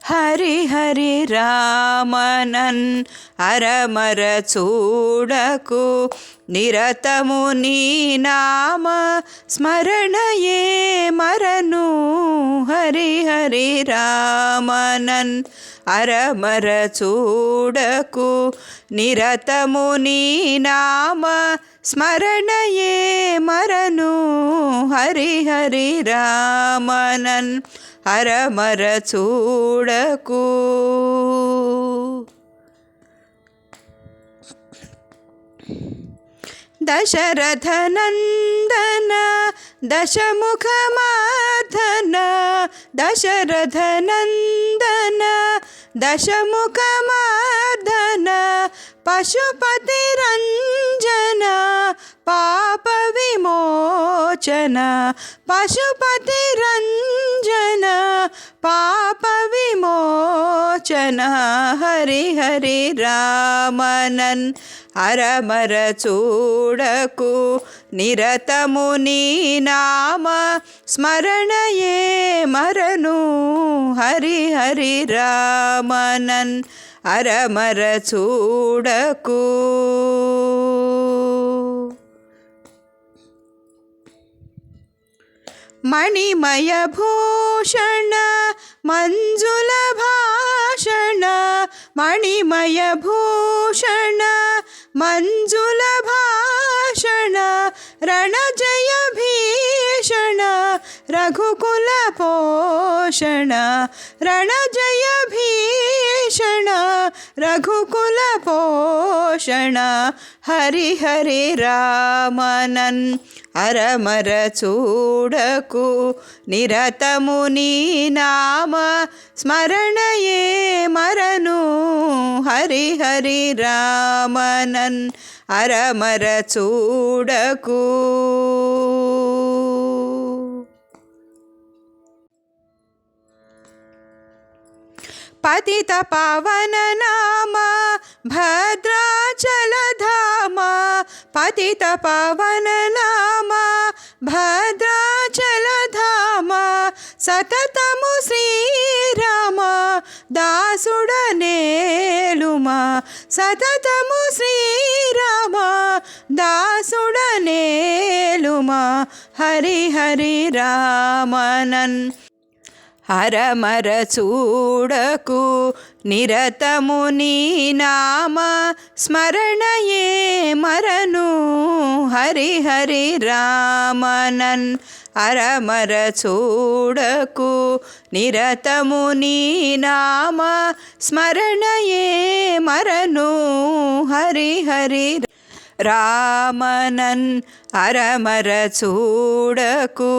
హరి హరి రామనన్ అరమర చూడకు నిరతము నీ నామ స్మరణయే మరను. హరి హరి రామనన్ అరమర చూడకు నిరతము నీ నామ స్మరణయే మరను. హరి హరి రామనన్ అరమర చూడకు. దశరథ నందన దశముఖమర్ధన దశరథ నందన దశముఖమర్ధన పశుపతి రంజన పాప విమోచన పశుపతి రంజన పాప విమోచన. హరి హరి రామనన్ అరమర చూడకు నిరతము నీ నామ స్మరణయే మరను. హరి హరి రామనన్ అరమర చూడకు. మణిమయ భూషణ మంజుల భాషణ మణిమయ భూషణ మంజుల భాషణ రణజయ భీషణ రఘుకుల పోషణ రణజయ భీషణ రఘుకుల పోషణ. హరి హరి రామనన్ అరమర చూడకు నిరతము నీ నామ స్మరణయే మరను. హరి హరి రామనన్ అరమర చూడకు. పతిత పావన నామ భద్రాచల ధామ పతిత పావన నామ భద్రాచల ధామ సతతము శ్రీరామ దాసుడనేలుమా సతతము శ్రీరామ దాసుడనేలుమా. హరి హరి రామనన్ అరమర చూడకు నిరతము నీ నామ స్మరణయే మరను. హరి హరి రామనన్ అరమర చూడకు నిరతము నీ నామ స్మరణయే మరను. హరి హరి రామనన్ అరమర చూడకు.